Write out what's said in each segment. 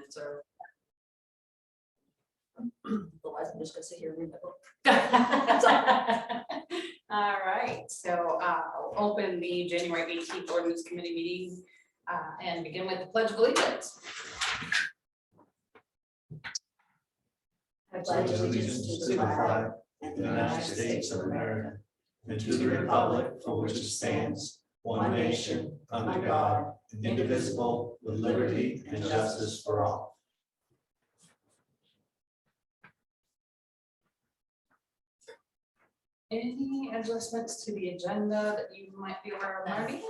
minutes are. Otherwise, I'm just gonna sit here and read the book. That's all right, so I'll open the January 18th Ordinance Committee meeting and begin with the Pledge of Allegiance. I pledge allegiance to the flag of the United States of America and to the republic for which it stands, one nation, under God, indivisible, with liberty and justice for all. Any adjustments to the agenda that you might be aware of, Marty?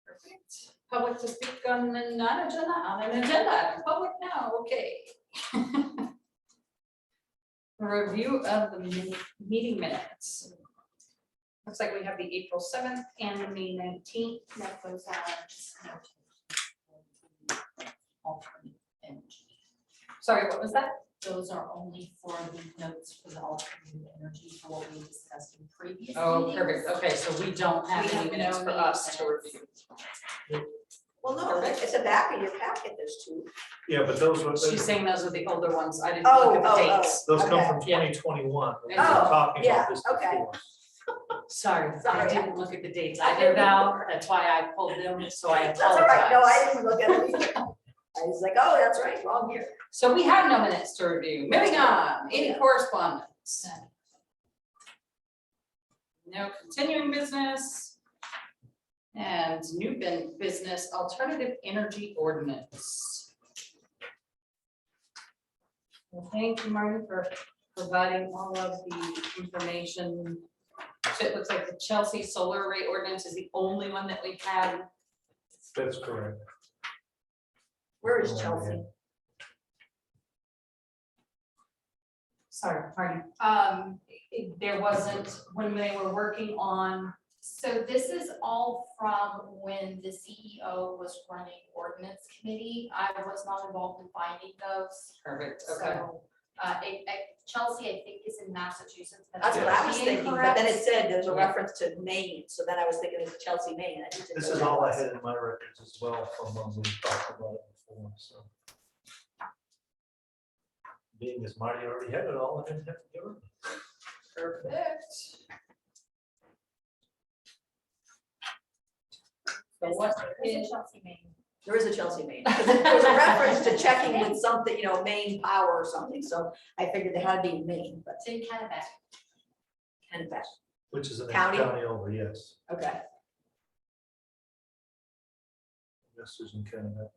Perfect. Public to speak on the non-agenda, on an agenda, public now, okay. Review of the meeting minutes. Looks like we have the April 7th and the May 19th. That goes alternate energy. Sorry, what was that? Those are only for the notes for the alternative energy for what we discussed in previous Oh, meetings. perfect. Okay, so we don't have We any have minutes no for meeting us to minutes. review. Well, no, at the back of your packet, there's two. Yeah, but those were, She's saying those are the older ones. I didn't Oh, look at the oh, dates. those come okay. from Yeah. 2021. We were Oh, talking yeah, about this okay. before. Sorry, I Sorry. didn't look at the dates either, Val. That's why I pulled them, so I That's all right. No, apologize. I didn't look at it either. I was like, oh, that's right, wrong year. So we have no minutes to review. Moving on, any correspondence? No continuing business. And new business, alternative energy ordinance. Well, thank you, Martin, for providing all of the information. So it looks like the Chelsea solar array ordinance is the only one that we've had. That's correct. Where is Chelsea? Sorry, pardon. There wasn't, when they were working on, So this is all from when the CEO was running Ordinance Committee. I was not involved in finding those. perfect, okay. So, Chelsea, I think, is in Massachusetts. but That's what I was being thinking, but then it correct. said there's a Yeah. reference to Maine, so then I was thinking of Chelsea, Maine. I just didn't This know is what all I that was. had in my records as well from when we talked about it before, so. Being as Marty already had it all, I didn't have to do it. Perfect. So There's what a is, Chelsea, Maine. There is a Chelsea, Maine. There's a reference to checking with something, you know, Maine power or something, so I figured it had to be in Maine, but It's in Kennebec. Kennebec, Which is the next County? county over, yes. okay. This is in Canada.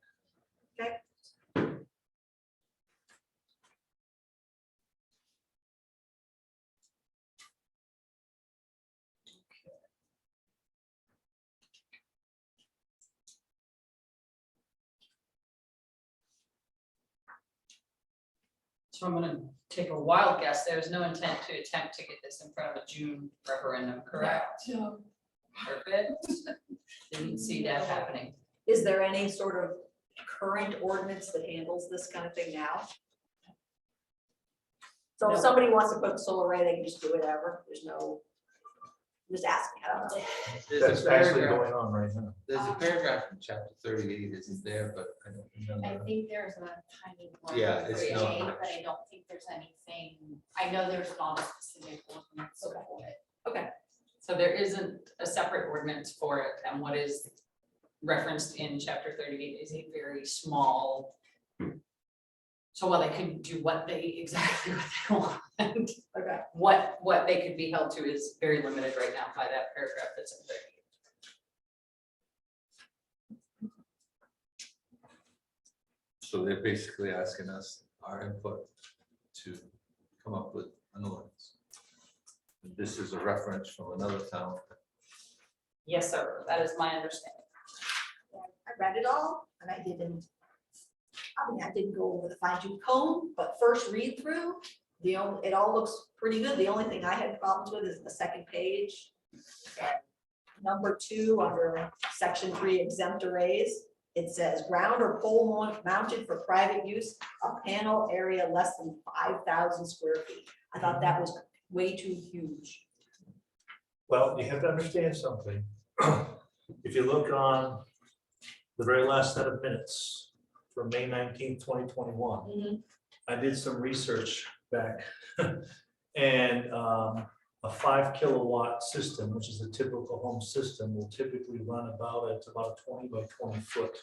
so I'm gonna take a wild guess. There's no intent to attempt to get this in front of a June referendum, correct? Perfect. Didn't see that happening. Is there any sort of current ordinance that handles this kind of thing now? So if No. somebody wants to put a solar array, they can just do whatever, there's no, I'm just asking, I don't know. That's actually going on right now. There's a paragraph in chapter 38, isn't there, but I don't I remember. think there's a tiny word. Yeah, it's for not Jane, much. but I don't think there's anything, I know there's not a specific ordinance for it. So there isn't a separate ordinance for it, and what is referenced in chapter 38 is a very small. So while they could do exactly what they want, Okay, what they could be held to is very limited right now by that paragraph that's in 38. So they're basically asking us our input to come up with an ordinance. And this is a reference from another town. Yes, sir, that is my understanding. I read it all, and I didn't, I didn't go over the fine tooth comb, but first read through, it all looks pretty good. The only thing I had problems with is the second page. Number 2, under section 3 exempt arrays, it says ground or pole mounted for private use, a panel area less than 5,000 square feet. I thought that was way too huge. Well, you have to understand something. If you look on the very last set of minutes, for May 19th, 2021. Mhm. I did some research back and a 5 kilowatt system, which is a typical home system, will typically run about a 20 by 20 foot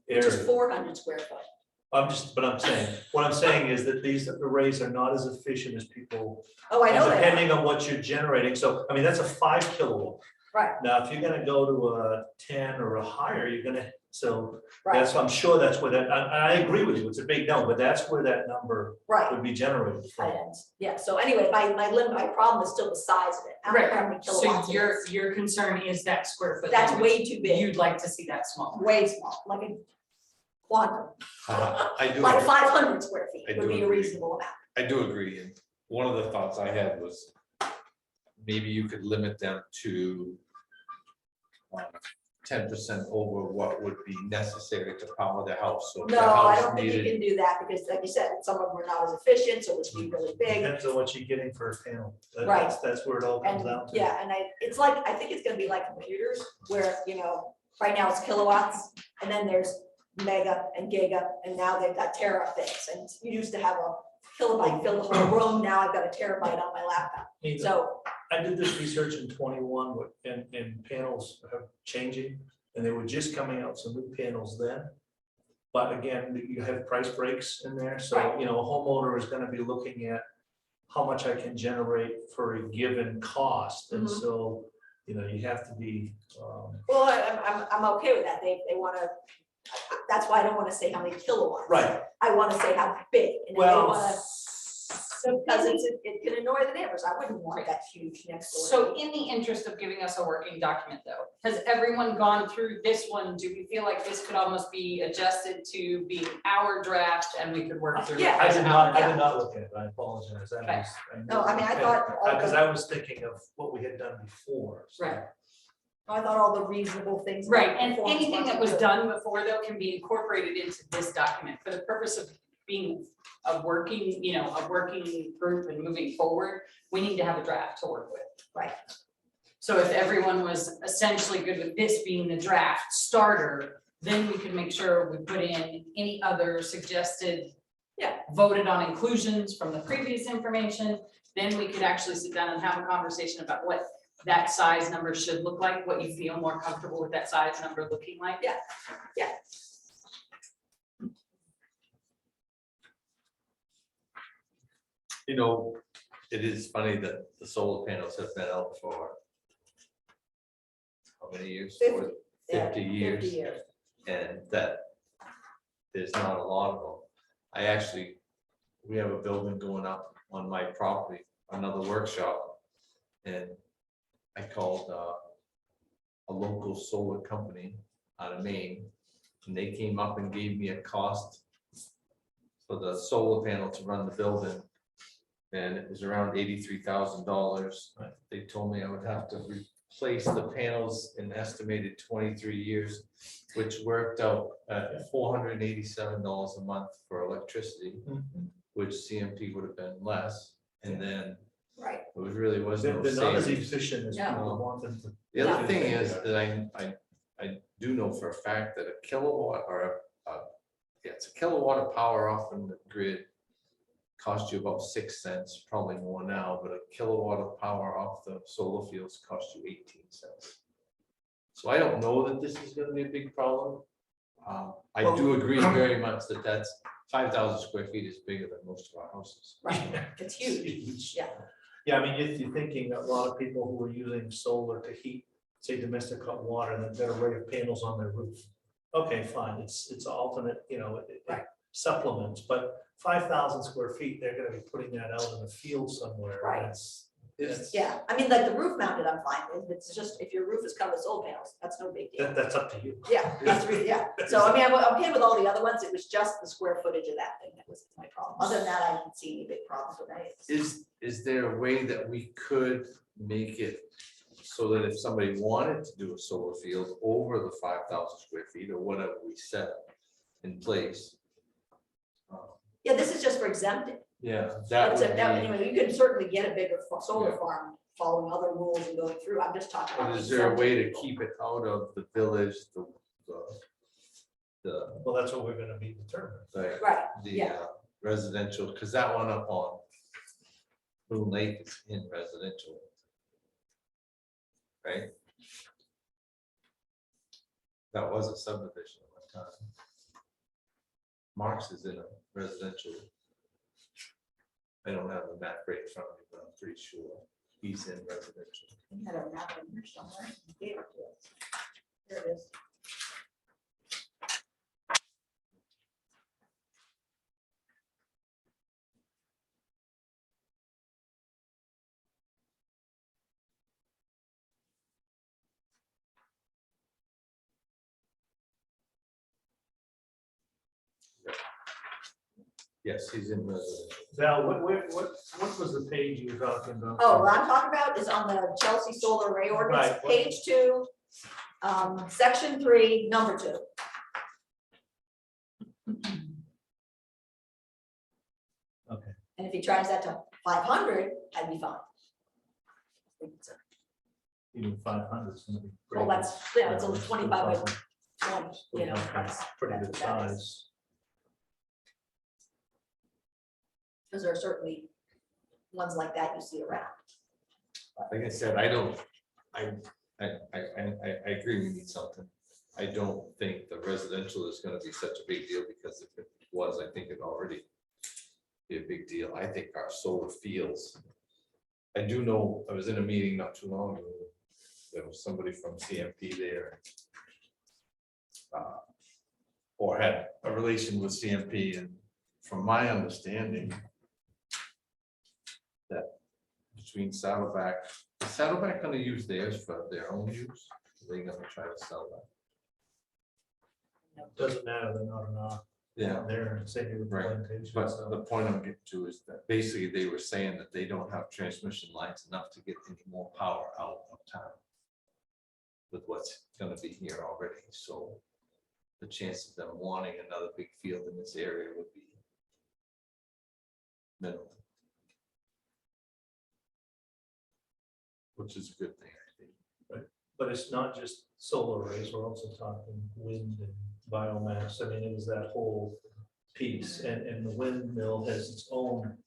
Which is area. 400 square foot. What I'm saying is that these arrays are not as efficient as people, Oh, I know they are. depending on what you're generating. So, I mean, that's a 5 kilowatt. Right, Now, if you're gonna go to a 10 or a higher, you're gonna, so right, that's, I'm sure that's where that, I agree with you, it's a big number, but that's where that number right. would be generated from. And, yeah, so anyway, my problem is still the size of it. I don't care how many So kilowatts it your, is. your concern is that square foot. That's limit. way too big, You'd like to see that small. way small, like a quantum, I do, like agree- 500 square feet I would do be a agree. reasonable amount. I do agree, and one of the thoughts I had was maybe you could limit them to 10% over what would be necessary to power the house. So if the No, I house don't think you needed- can do that, because like you said, some of them are not as efficient, so it's be really big. Depends on what you're getting for a panel. Right. That's where it all comes And, down to. yeah, and it's like, I think it's gonna be like computers, where, right now it's kilowatts, and then there's mega and giga, and now they've got tera things, and you used to have a kilobyte fill the whole room, now I've got a terabyte on my laptop, so, I did this research in 21, and panels are changing, and they were just coming out some new panels then. But again, you have price breaks in there, so, Right. a homeowner is gonna be looking at how much I can generate for a given cost, and Mhm. so, you have to be, well, I'm okay with that, they wanna, that's why I don't wanna say how many kilowatts. right, I wanna say how big, and if they well, wanna, because it can annoy the neighbors, I wouldn't want that huge next door. So in the interest of giving us a working document though, has everyone gone through this one? Do we feel like this could almost be adjusted to be our draft and we could work through it? Yeah. I did not Yeah. look at it, I apologize. That Okay. was- No, I mean, I thought all Because the- I was thinking of what we had done before. so. Right. I thought all the reasonable things. about Right, and performance anything that wasn't was good. done before though can be incorporated into this document for the purpose of being a working, a working group and moving forward. We need to have a draft to work with. Right. So if everyone was essentially good with this being the draft starter, then we could make sure we put in any other suggested. Yeah. Voted on inclusions from the previous information, then we could actually sit down and have a conversation about what that size number should look like, what you feel more comfortable with that size number looking like. Yeah. It is funny that the solar panels have been out for how many years? 50. Yeah, 50 years. 50 years. And that there's not a lot of them. We have a building going up on my property, another workshop. And I called a local solar company out of Maine, and they came up and gave me a cost for the solar panel to run the building. And it was around $83,000. They told me I would have to replace the panels in estimated 23 years, which worked out at $487 a month for electricity, which CMP would have been less. And then Right. it really wasn't. They're not as savings. efficient as No. people want them to. The other thing Yeah. is that I do know for a fact that a kilowatt it's a kilowatt of power off from the grid cost you about 6 cents, probably more now, but a kilowatt of power off the solar fields cost you 18 cents. So I don't know that this is gonna be a big problem. I do agree very much that that's 5,000 square feet is bigger than most of our houses. Right, it's huge, yeah. Yeah, I mean, if you're thinking a lot of people who are using solar to heat, say domestic hot water, and they've got an array of panels on their roof. Okay, fine, it's an alternate, it Right. supplements, but 5,000 square feet, they're gonna be putting that out in the field somewhere. Right. That's Yeah, I mean, like the roof mounted, I'm fine with, it's just, if your roof is covered with solar panels, that's no big deal. that's up to you. Yeah, that's really, yeah, so I mean, I'm okay with all the other ones, it was just the square footage of that thing that was my problem, other than that, I didn't see any big problems with any of this. Is there a way that we could make it so that if somebody wanted to do a solar field over the 5,000 square feet or whatever we set in place? Yeah, this is just for exempting. Yeah, that That's would it, be, anyway, you can certainly get a bigger solar Yeah. farm following other rules and going through, I'm just talking about. but is there a way to exempting people. keep it out of the village, the Well, that's what we're gonna be determined. Like Right, the yeah. residential, because that one up on Moon Lake is in residential. Right? That was a subdivision at one time. Marks is in a residential. I don't have the map right in front of me, but I'm pretty sure he's in residential. We had a map in here somewhere. He gave it to us. Here it is. Yes, he's in residential. Val, what was the page you were talking about? Oh, what I'm talking about is on the Chelsea Solar Array Ordinance, Right. page 2, section 3, number 2. Okay. And if he tries that to 500, I'd be fine. Even 500 is gonna be Well, great. that's, yeah, it's only 25 by 20, you know. Okay, that's- pretty that's good what that is. size. Because there are certainly ones like that you see around. Like I said, I agree we need something. I don't think the residential is gonna be such a big deal, because if it was, I think it already be a big deal. I think our solar fields. I do know, I was in a meeting not too long ago, there was somebody from CMP there. Or had a relation with CMP, and from my understanding, that between Saddleback, is Saddleback gonna use theirs for their own use? Are they gonna try to sell that? Doesn't matter, they're not enough. Yeah, They're saying with the Right. plantation, but so. the point I'm getting to is that basically they were saying that they don't have transmission lines enough to get any more power out of town. With what's gonna be here already, so the chance of them wanting another big field in this area would be minimal. Which is a good thing, I think. But it's not just solar arrays, we're also talking wind and biomass. I mean, it was that whole piece, and the windmill has its own,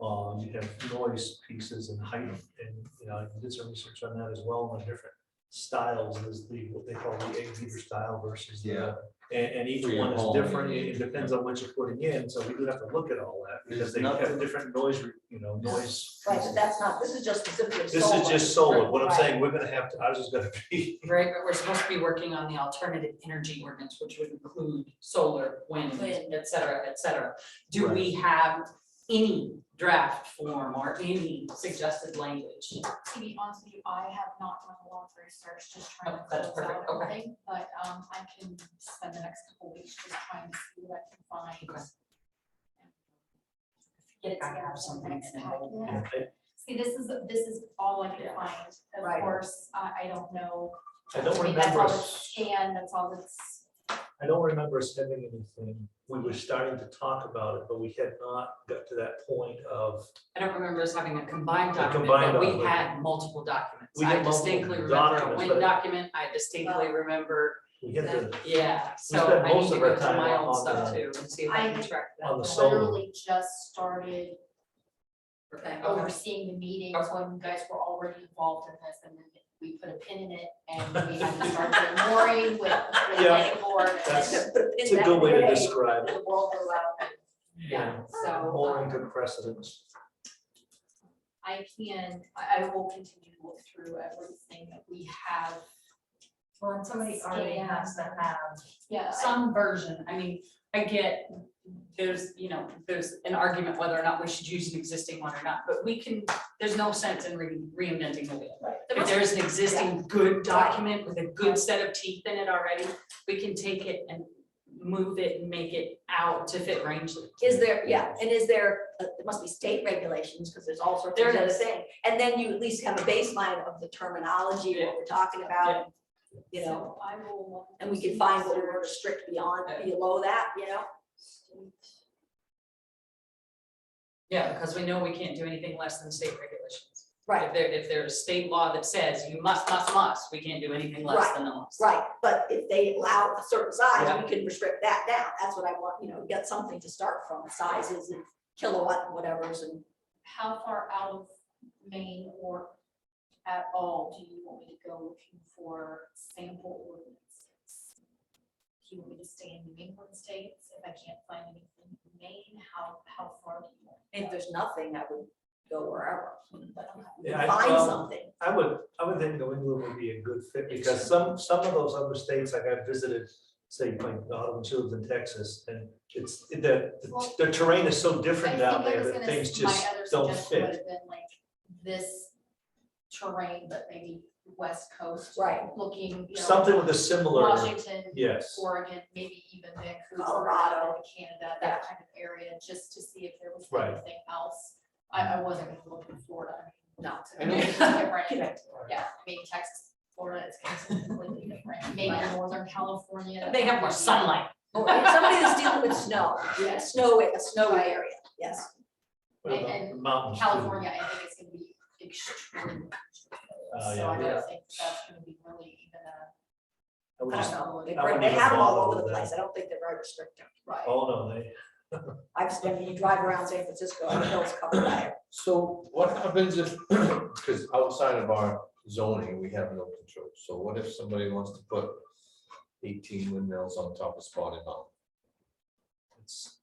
you have noise pieces and height, and, you know, I did some research on that as well, on the different styles, is the, what they call the 8 meter style versus the. Yeah. And each For your one is home, different, you mean. it depends on what you're putting in, so we do have to look at all that, because There's they have nothing- different noise, noise. Right, but that's not, this is just specifically This solar. is just solar, what I'm Right. saying, we're gonna have to, ours is gonna be. Right, but we're supposed to be working on the alternative energy ordinance, which would include solar, wind, Wind. et cetera, et cetera. Do we have any draft form or any suggested language? To be honest with you, I have not done a lot of research, just trying to Oh, that's close out perfect, okay. everything, but I can spend the next couple weeks just trying to see what I can find. Okay. Get it I together have for the something next in packet. See, this is all I can Yeah. find, of Right. course, I don't know. I don't mean, that's all remember, that's scanned, that's all that's, I don't remember us having anything, we were starting to talk about it, but we had not got to that point of. I don't remember us having a combined A document, combined but we document. had multiple documents. We had I multiple distinctly remember a documents, wind but- document, I distinctly remember, We had the, yeah, so spent I need most to of our go to time my old on stuff the- too and see if I can track that. on the solar. literally just started Okay. overseeing the meetings when you guys were already involved in this, and then we put a pin in it, and we had to start getting mooring with the Yeah, planning board. and that's- then it's a good way to describe it. The world around, yeah, so. More into precedence. I will continue to look through everything that we have. Well, and somebody already has to have Yeah, some version, I mean, I get, there's an argument whether or not we should use an existing one or not, but we can, there's no sense in reinventing the wheel. If there's an existing good document with a good set of teeth in it already, we can take it and move it and make it out to fit Rangeley. Is there, yeah, and is there, there must be state regulations, because there's all sorts of There other is. things. And then you at least have a baseline of the terminology, what we're talking about, you know, so I will. and we can find what we're strict beyond, below that, you know? Yeah, because we know we can't do anything less than state regulations. Right, If there's a state law that says you must, we can't do anything less Right, than the must. right, but if they allow a certain size, Yeah. we can restrict that down, that's what I want, get something to start from, sizes and kilowatt whatevers and. How far out of Maine or at all do you want me to go looking for sample ordinances? Do you want me to stay in New England states if I can't find anything in Maine? How far do you want? If there's nothing, I would go wherever. Yeah, Find something. I would think New England would be a good fit, because some of those other states, like I visited, say, like Autumn Children's in Texas, and it's, the terrain is so different down there that things just don't Would fit. have been like this terrain, but maybe West Coast. Right. Looking, Something with a similar, Washington, yes, Oregon, maybe even Vancouver, Colorado. Canada, Yeah. that kind of area, just to see if there was Right. anything else. I wasn't gonna look in Florida. No. I mean, it's different. Yeah, maybe Texas, Florida, it's completely different. Maybe Northern California. They have more sunlight. Somebody that's dealing with snow, Yeah. a snowy area, yes. what about and the mountains too? California, I think it's gonna be extremely. Oh, So yeah, I yeah. don't think that's gonna be really even I would I just- don't know, they I wouldn't they even have them all bother over the with that. place, I don't think they're very restrictive. right. Oh, no, they, I've spent, you drive around San Francisco, the hills covered by it. So what happens if, because outside of our zoning, we have no control, so what if somebody wants to put 18 windmills on top of Spotted Mountain? it's,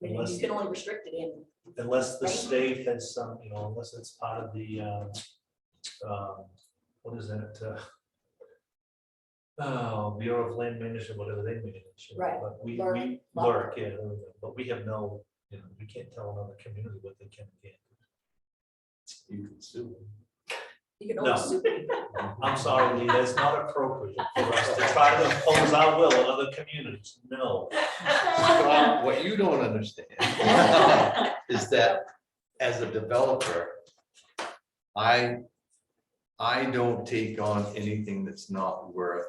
I mean, you can only restrict it in, unless the Right. state has some, unless it's part of the, what is that? Bureau of Land Management, whatever they manage. Right. But we Lurk. lurk, yeah, there we go. But we have no, we can't tell another community what they can and can't do. You could sue them. you can No. only sue people. I'm sorry, Lee, that's not appropriate for us to try to impose our will on other communities. No. Scott, what you don't understand is that as a developer, I don't take on anything that's not worth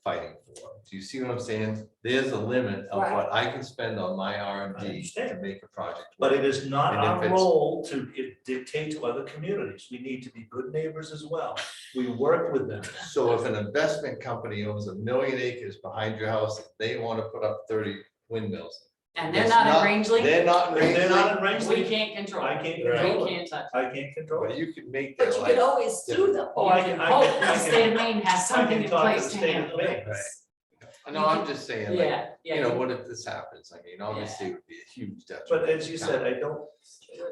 fighting for. Do you see what I'm saying? There's a limit of what I can spend on my R and I D to understand. make a project. But work. it is not And if our it's- role to dictate to other communities. We need to be good neighbors as well. We work with them. So if an investment company owns 1 million acres behind your house, they want to put up 30 windmills. And they're It's not in Rangeley, They're not in If they're not Rangeley, in Rangeley, we can't control I it. can't Right. control We it. can't touch it. I can't control but it. you can make But their you can life. always sue them. Oh, I You can, can hope the I state of can, Maine has something in talk to place the to state of handle Maine, this. No, I'm just saying, like, Yeah, yeah. you know, what if this happens? I mean, obviously it would be a huge detriment. but as you said, I don't,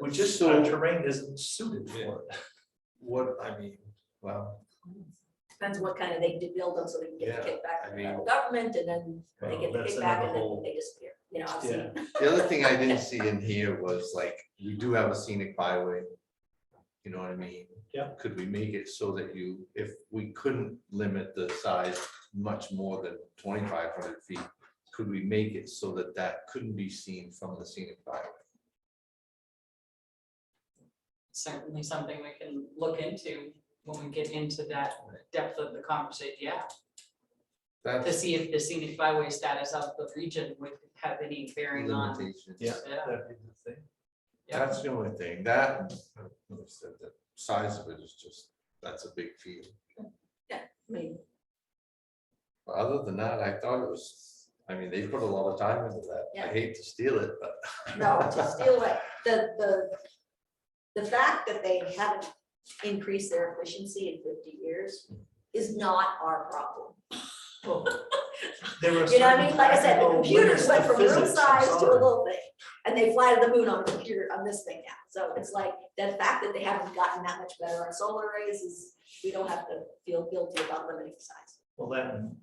we just, So- our terrain isn't suited for it. What, I mean, well, Depends what kind of, they did build them so they can get the Yeah, kickback I from the mean- federal government, and then they Well, get the that's kickback, another and then whole- they disappear, I've seen. Yeah, the other thing I didn't see in here was like, we do have a scenic byway. You know what I mean? Yeah. Could we make it so that if we couldn't limit the size much more than 2,500 feet, could we make it so that that couldn't be seen from the scenic byway? Certainly something we can look into when we get into that depth of the conversation, yeah. To That's see if the scenic byway status of the region would have any bearing on. limitations. yeah, Yeah. that'd be the thing. Yeah. That's the only thing, that, the size of it is just, that's a big field. I mean, But other than that, I thought it was, I mean, they put a lot of time into that. I Yeah. hate to steal it, but. no, to steal away, the fact that they haven't increased their efficiency in 50 years is not our problem. There are You know what I mean? Like I said, the certain computers went from limits room to physics, I'm size to a sorry. little thing, and they fly to the moon on a computer, on this thing now. So it's like, the fact that they haven't gotten that much better on solar arrays is, we don't have to feel guilty about limiting size. Well, that and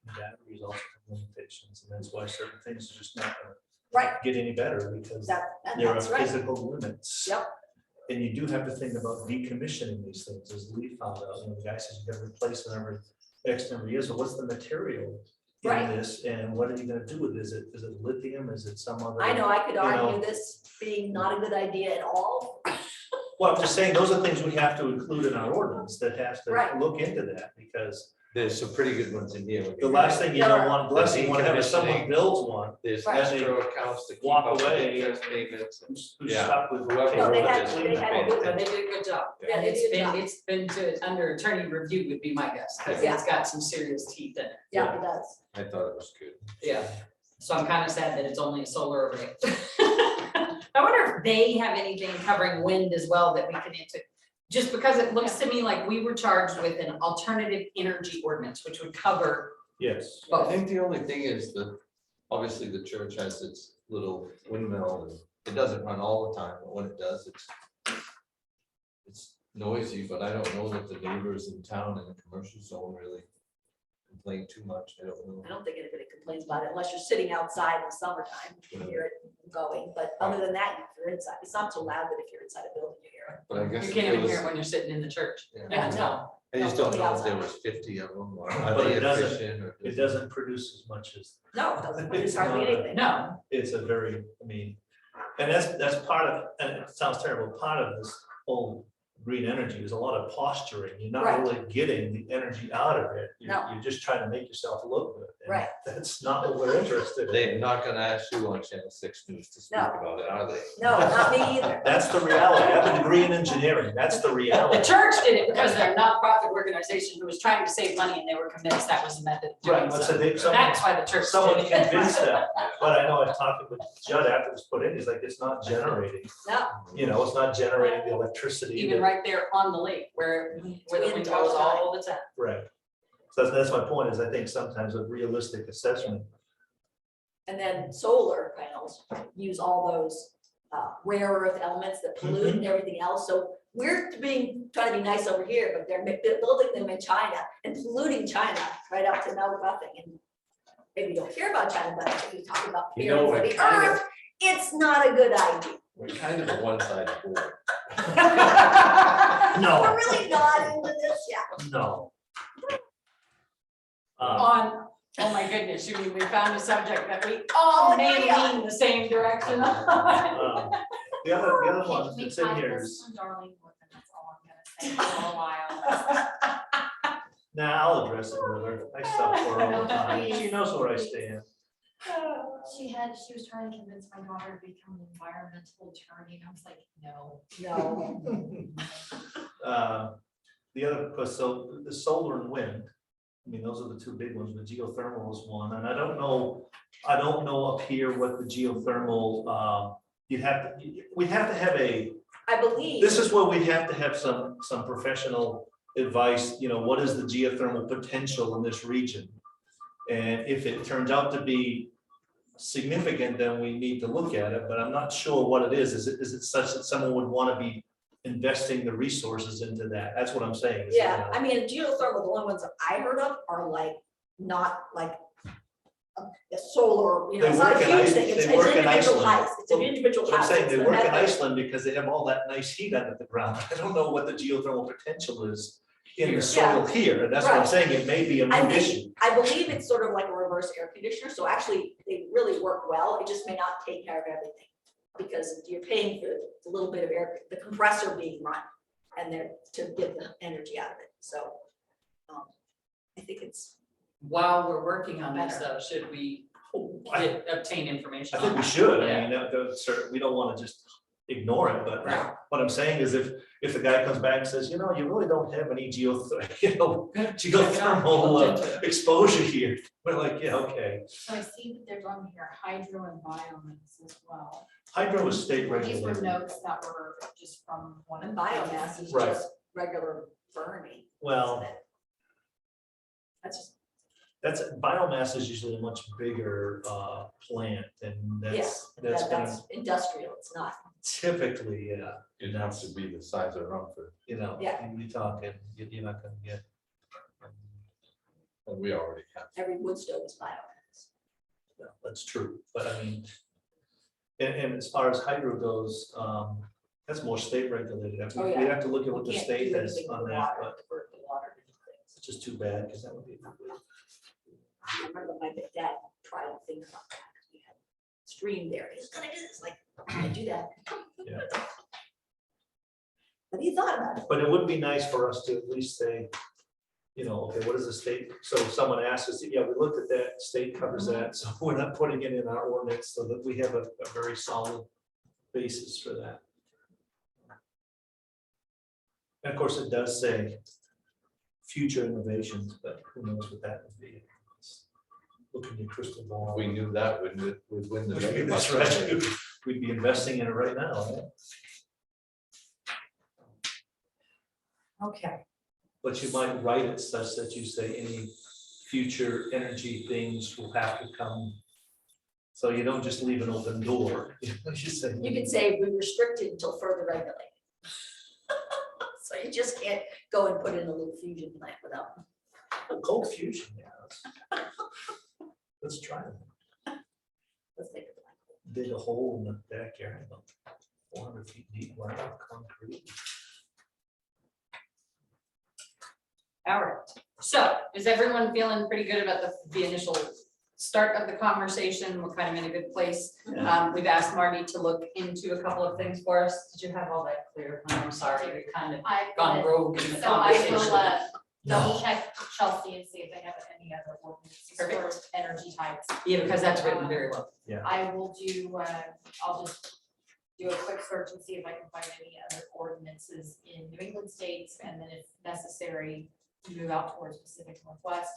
batteries also have limitations, and that's why certain things are just not gonna Right, get any better, because and there are that's right. physical limits. Yep. And you do have to think about decommissioning these things, as Lee found out, the guy says you gotta replace them every X number of years, so what's the material in Right. this, and what are you gonna do with it? Is it lithium, is it some other? I know, I could you know. argue this being not a good idea at all. Well, I'm just saying, those are things we have to include in our ordinance that has to Right. look into that, because there's some pretty good ones in here. The last thing you don't want, the last thing you want to have is someone Decommissioning. builds one, There's Right. escrow accounts to keep Walk up with away. interest payments. who's Yeah. stuck with. Whoever No, they wrote had- this they didn't had pay to do it. But attention. they did a good job. Yeah. And they it's did a been, job. it's been under attorney review would be my guess, because Yeah. it's got some serious teeth in it. Yeah, it does. I thought it was good. Yeah. So I'm kind of sad that it's only a solar array. I wonder if they have anything covering wind as well that we can into, just because it looks to me like we were charged with an alternative energy ordinance, which would cover Yes. I both. think the only thing is that, obviously, the church has its little windmill, and it doesn't run all the time, but when it does, it's noisy, but I don't know that the neighbors in town in the commercial zone really complain too much, I don't know. I don't think anybody complains about it unless you're sitting outside in the summertime, you can hear it going, but other than that, if you're inside, it's not so loud that if you're inside a building, you hear it. But I guess You if can't there even was- hear it when you're sitting in the church. Yeah. Yeah, no. I just No, don't know if there outside. was 50 of them, or But are they it doesn't- efficient, or It doesn't produce as much as, No, it doesn't, it's It's hardly not a- anything. No, it's a very, I mean, and that's part of, and it sounds terrible, part of this whole green energy is a lot of posturing. You're not Right. really getting the energy out of it. No. You're just trying to make yourself look good. and Right. That's not what we're interested in. they're not gonna ask you on Channel 6 News to speak No. about it, are they? No, not me either. That's the reality. I have a degree in engineering. That's the the reality. church did it because they're a nonprofit organization who was trying to save money and they were convinced that was the method of Right, doing but so. so they, someone, That's why the church someone did it. convinced them, but I know I've talked with Judd after it was put in, he's like, it's not generating, No. it's not generating the electricity. Even that- right there on the lake where the wind Wind goes all the time. all the time. Right. So that's my point, is I think sometimes a realistic assessment. And then solar panels use all those rare earth elements that pollute and everything else. So we're trying to be nice over here, but they're building them in China and polluting China right up to no nothing. And maybe you don't hear about China, but if you talk about You caring know, for we're the kind of- earth, it's not a good idea. We're kind of a one-sided board. No. We're really not into this yet. No. On, oh my goodness, you mean we found a subject that we all may lean the same direction on. The other Can one we that's in find here this is, one, Darlene Woodman, that's all I'm gonna say for a while. I'll address it with her. I stop for her all the time. She knows where I stand. She was trying to convince my daughter to become an environmental attorney, and I was like, no. No. The other, so the solar and wind, I mean, those are the two big ones, but geothermal is one, and I don't know up here what the geothermal, we'd have to have I believe. this is where we have to have some professional advice, what is the geothermal potential in this region? And if it turns out to be significant, then we need to look at it, but I'm not sure what it is. Is it such that someone would want to be investing the resources into that? That's what I'm saying. Yeah, I mean, geothermal, the only ones that I heard of are not like a solar, They it's not work a in huge Ice- thing, it's they work in individual Iceland. house, it's an Well, individual So I'm house. saying it's they the work in method. Iceland because they have all that nice heat under the ground. I don't know what the geothermal potential is in the soil here, and that's what I'm Right. saying. It may be a I moot think- issue. I believe it's sort of like a reverse air conditioner, so actually they really work well, it just may not take care of everything. Because you're paying for the little bit of air, the compressor being run, and they're to get the energy out of it, so. I think it's, While we're working on this though, should we obtain information? I think on we that? should. I Yeah. mean, we don't want to just ignore it, but Right. what I'm saying is if the guy comes back and says, you really don't have any geothermal exposure here, we're like, yeah, okay. So I see that they're going here hydro and biomass as well. Hydro is state These were regulated. notes that were just from one. and biomass is Right. just regular burning. Well, isn't it? That's just, biomass is usually a much bigger plant, and that's that's industrial, it's not, typically, yeah, It has to be the size of Rumford, Yeah. you're talking, you're not gonna get. and we already have. every wood stove is biomass. No, that's true, but I mean, and as far as hydro goes, that's more state regulated. Oh, We yeah. have to look at what the You can't state do has anything with on the that, water, but divert the water into things. it's just too bad, because that would be. I remember my dad tried to think about that, because we had a stream there, he's gonna do this, like, I do that. Yeah. But he thought about it. But it would be nice for us to at least say, you know, okay, what does the state, so someone asks us, yeah, we looked at that, state covers that, so we're not putting it in our ordinance, so that we have a very solid basis for that. And of course, it does say future innovations, but who knows what that would be. Look in your crystal ball. We knew that, we'd win the. That's right. We'd be investing in it right now, right? Okay. But you might write it such that you say any future energy things will have to come. So you don't just leave an open door. You say. You could say we restrict it until further regulated. So you just can't go and put in a little fusion plant without. Cold fusion, yeah. Let's try it. Let's take it. Dig a hole in the backyard, about 400 feet deep, right out concrete. All right, so is everyone feeling pretty good about the initial start of the conversation? We're kind of in a good place. We've asked Marty to look into a couple of things for us. Did you have all that clear? I'm sorry, we kind of I've gone got it. rogue in the So I will conversation. double check Chelsea and see if they have any other ordinances for Perfect. energy types. Yeah, because that's written very well. I will do, I'll just do a quick search and see if I can find any other ordinances in New England states, and then if necessary, move out towards Pacific Northwest.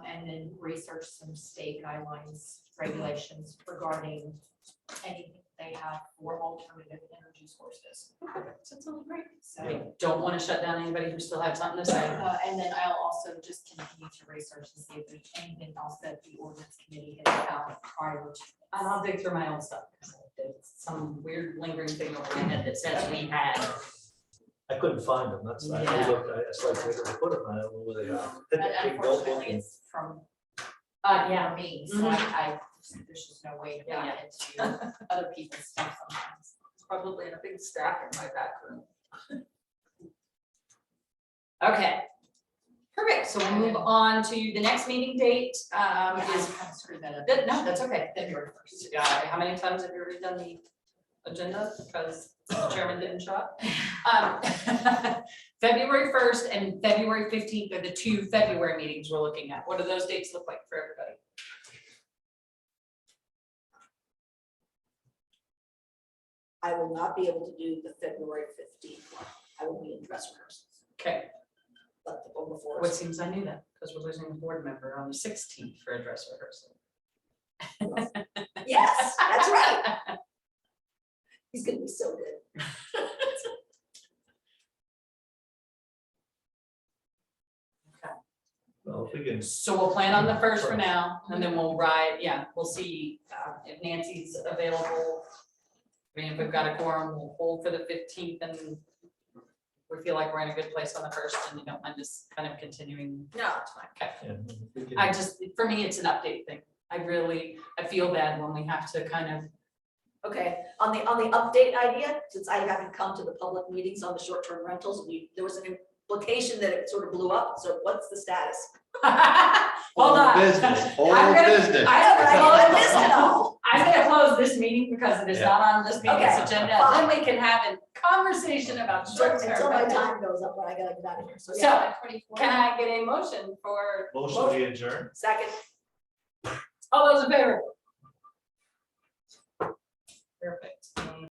And then research some state guidelines, regulations regarding anything they have for alternative energy sources. That sounds great. So, We don't want to shut down anybody who still has something to say. and then I'll also just continue to research and see if there's anything else that the ordinance committee has found prior to. And I'll dig through my own stuff. Because there's some weird lingering thing over my head that says we had. I couldn't find them, that's, I Yeah. looked, I started to put them, I don't know where they are. But Big gold unfortunately, looking. it's from Yeah, me, so Mhm. I, there's just no way to Yeah, get into other people's stuff sometimes. it's probably in a big stack in my back room. Okay. Perfect, so we'll move on to the next meeting date, I is, kind of screwed that up. no, that's okay. February 1st. Yeah, how many times have you redone the agenda? Because the chairman didn't show up. February 1st and February 15th are the two February meetings we're looking at. What do those dates look like for everybody? I will not be able to do the February 15th one. I will be in dress rehearsals, Okay, but the one before. what seems I knew that, because we're losing a board member on the 16th for a dress rehearsal. Yes, that's right. He's gonna be so good. Well, if we can, So we'll plan on the first for now, and then we'll ride, yeah, we'll see if Nancy's available. I mean, if we've got a quorum, we'll hold for the 15th, and we feel like we're in a good place on the first, and you don't mind us kind of continuing. No, it's fine. yeah, if we can- I just, for me, it's an update thing. I feel bad when we have to kind of, Okay, on the update idea, since I haven't come to the public meetings on the short-term rentals, there was an implication that it sort of blew up, so what's the status? hold on. Business, whole I'm gonna- business. I missed it all. I'm gonna close this meeting because it is not on this meeting's Okay, agenda, then we can have a conversation about short-term. Until my rentals. time goes up, when I gotta get out of here, so So, yeah. 24. can I get a motion for Motion to adjourn. Second. all those in favor? Perfect.